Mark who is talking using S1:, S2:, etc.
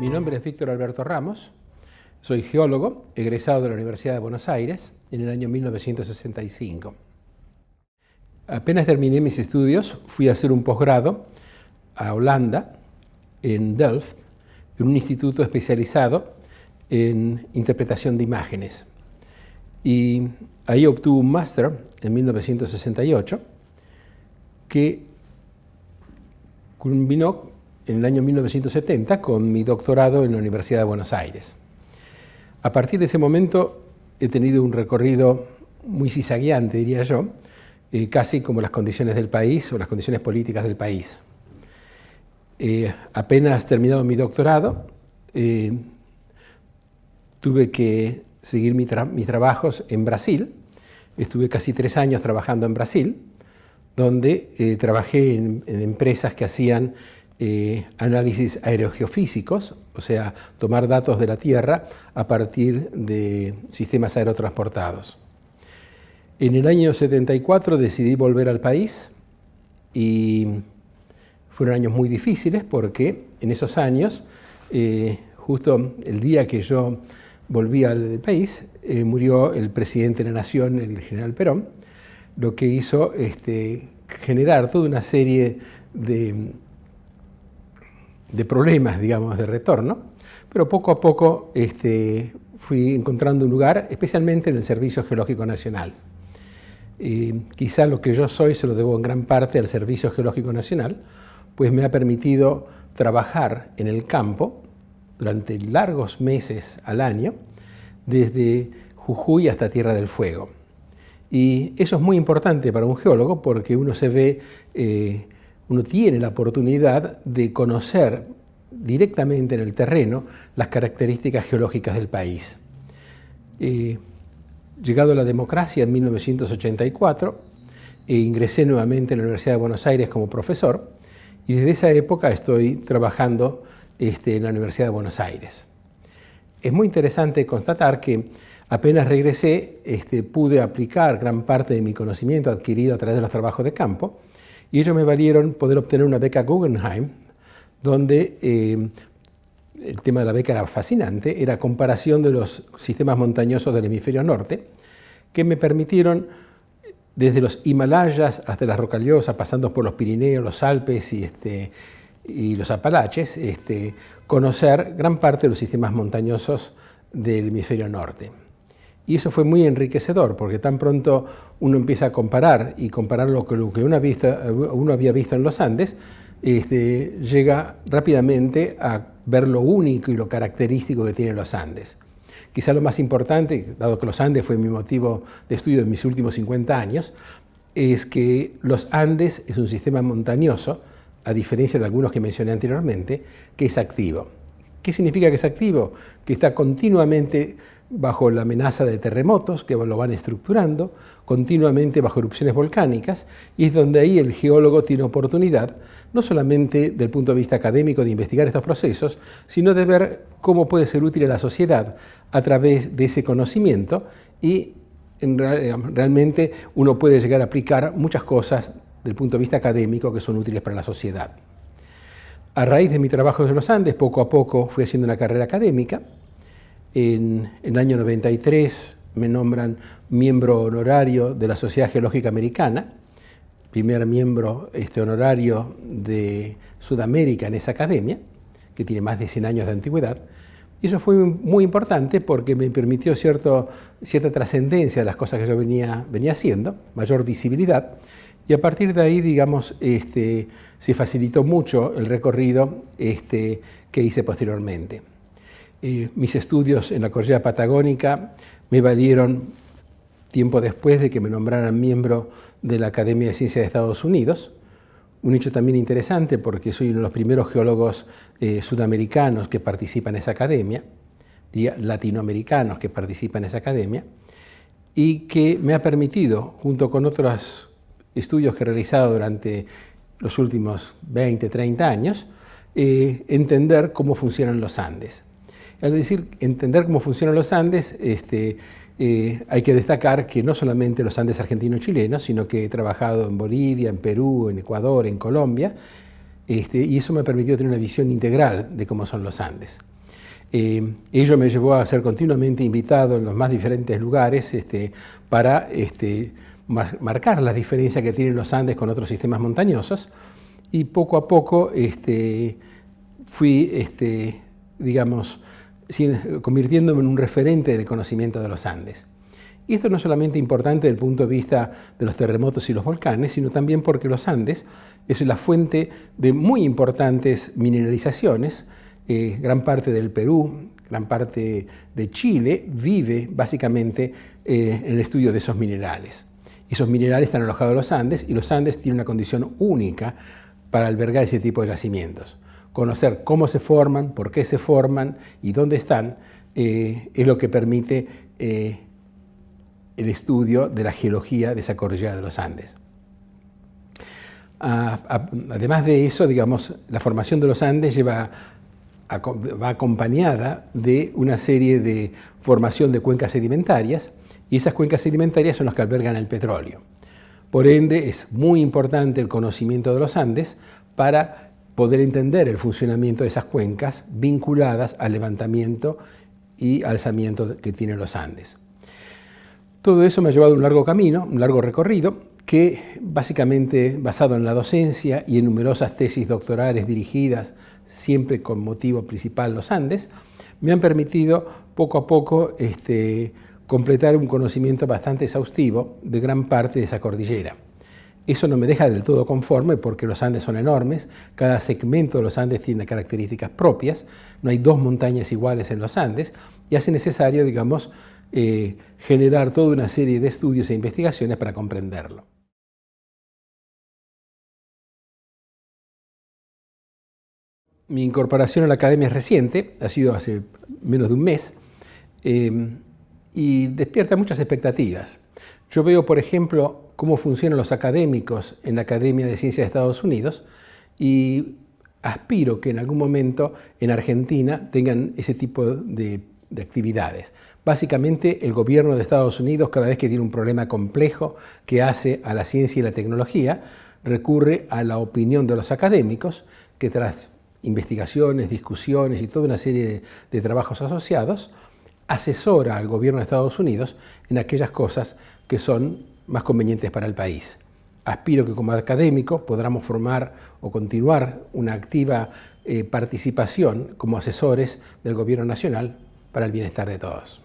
S1: Mi nombre es Víctor Alberto Ramos, soy geólogo, egresado de la Universidad de Buenos Aires en el año 1965. Apenas terminé mis estudios, fui a hacer un posgrado a Holanda, en Delft, en un instituto especializado en interpretación de imágenes. Y ahí obtuve un máster en 1968 que culminó en el año 1970 con mi doctorado en la Universidad de Buenos Aires. A partir de ese momento he tenido un recorrido muy zizagueante, diría yo, casi como las condiciones del país o las condiciones políticas del país. Apenas terminado mi doctorado, tuve que seguir mis trabajos en Brasil. Estuve casi 3 años trabajando en Brasil, donde trabajé en empresas que hacían análisis aerogeofísicos, o sea, tomar datos de la Tierra a partir de sistemas aerotransportados. En el año 74 decidí volver al país y fueron años muy difíciles porque en esos años, justo el día que yo volví al país, murió el presidente de la Nación, el general Perón, lo que hizo generar toda una serie de problemas, digamos, de retorno, pero poco a poco fui encontrando un lugar, especialmente en el Servicio Geológico Nacional. Quizá lo que yo soy se lo debo en gran parte al Servicio Geológico Nacional, pues me ha permitido trabajar en el campo durante largos meses al año, desde Jujuy hasta Tierra del Fuego. Y eso es muy importante para un geólogo porque uno tiene la oportunidad de conocer directamente en el terreno las características geológicas del país. Llegado a la democracia en 1984, ingresé nuevamente en la Universidad de Buenos Aires como profesor y desde esa época estoy trabajando en la Universidad de Buenos Aires. Es muy interesante constatar que apenas regresé, pude aplicar gran parte de mi conocimiento adquirido a través de los trabajos de campo y ellos me valieron poder obtener una beca Guggenheim, donde el tema de la beca era fascinante, era comparación de los sistemas montañosos del hemisferio norte, que me permitieron, desde los Himalayas hasta las Rocallosas, pasando por los Pirineos, los Alpes y los Apalaches, conocer gran parte de los sistemas montañosos del hemisferio norte. Y eso fue muy enriquecedor, porque tan pronto uno empieza a comparar y compararlo con lo que uno había visto en los Andes, llega rápidamente a ver lo único y lo característico que tienen los Andes. Quizá lo más importante, dado que los Andes fue mi motivo de estudio en mis últimos 50 años, es que los Andes es un sistema montañoso, a diferencia de algunos que mencioné anteriormente, que es activo. ¿Qué significa que es activo? Que está continuamente bajo la amenaza de terremotos que lo van estructurando, continuamente bajo erupciones volcánicas, y es donde ahí el geólogo tiene oportunidad, no solamente del punto de vista académico de investigar estos procesos, sino de ver cómo puede ser útil a la sociedad a través de ese conocimiento y realmente uno puede llegar a aplicar muchas cosas del punto de vista académico que son útiles para la sociedad. A raíz de mi trabajo en los Andes, poco a poco fui haciendo una carrera académica. En el año 93 me nombran miembro honorario de la Sociedad Geológica Americana, primer miembro honorario de Sudamérica en esa academia, que tiene más de 100 años de antigüedad. Y eso fue muy importante porque me permitió cierta trascendencia de las cosas que yo venía haciendo, mayor visibilidad, y a partir de ahí, digamos, se facilitó mucho el recorrido que hice posteriormente. Mis estudios en la cordillera patagónica me valieron tiempo después de que me nombraran miembro de la Academia de Ciencias de Estados Unidos, un hecho también interesante porque soy uno de los primeros geólogos sudamericanos que participan en esa academia, latinoamericanos que participan en esa academia, y que me ha permitido, junto con otros estudios que he realizado durante los últimos 20, 30 años, entender cómo funcionan los Andes. Al decir entender cómo funcionan los Andes, hay que destacar que no solamente los Andes argentinos-chilenos, sino que he trabajado en Bolivia, en Perú, en Ecuador, en Colombia, y eso me permitió tener una visión integral de cómo son los Andes. Ello me llevó a ser continuamente invitado en los más diferentes lugares para marcar las diferencias que tienen los Andes con otros sistemas montañosos, y poco a poco fui, digamos, convirtiéndome en un referente del conocimiento de los Andes. Y esto no es solamente importante desde el punto de vista de los terremotos y los volcanes, sino también porque los Andes es la fuente de muy importantes mineralizaciones. Gran parte del Perú, gran parte de Chile vive básicamente en el estudio de esos minerales. Esos minerales están alojados en los Andes, y los Andes tienen una condición única para albergar ese tipo de yacimientos. Conocer cómo se forman, por qué se forman y dónde están es lo que permite el estudio de la geología de esa cordillera de los Andes. Además de eso, digamos, la formación de los Andes va acompañada de una serie de formación de cuencas sedimentarias, y esas cuencas sedimentarias son las que albergan el petróleo. Por ende, es muy importante el conocimiento de los Andes para poder entender el funcionamiento de esas cuencas vinculadas al levantamiento y alzamiento que tienen los Andes. Todo eso me ha llevado un largo camino, un largo recorrido, que básicamente basado en la docencia y en numerosas tesis doctorales dirigidas, siempre con motivo principal los Andes, me han permitido poco a poco completar un conocimiento bastante exhaustivo de gran parte de esa cordillera. Eso no me deja del todo conforme, porque los Andes son enormes, cada segmento de los Andes tiene características propias, no hay dos montañas iguales en los Andes, y hace necesario, digamos, generar toda una serie de estudios e investigaciones para comprenderlo. Mi incorporación a la academia es reciente, ha sido hace menos de un mes, y despierta muchas expectativas. Yo veo, por ejemplo, cómo funcionan los académicos en la Academia de Ciencias de Estados Unidos, y aspiro que en algún momento en Argentina tengan ese tipo de actividades. Básicamente, el gobierno de Estados Unidos, cada vez que tiene un problema complejo que hace a la ciencia y la tecnología, recurre a la opinión de los académicos, que tras investigaciones, discusiones y toda una serie de trabajos asociados, asesora al gobierno de Estados Unidos en aquellas cosas que son más convenientes para el país. Aspiro que como académico podamos formar o continuar una activa participación como asesores del gobierno nacional para el bienestar de todos.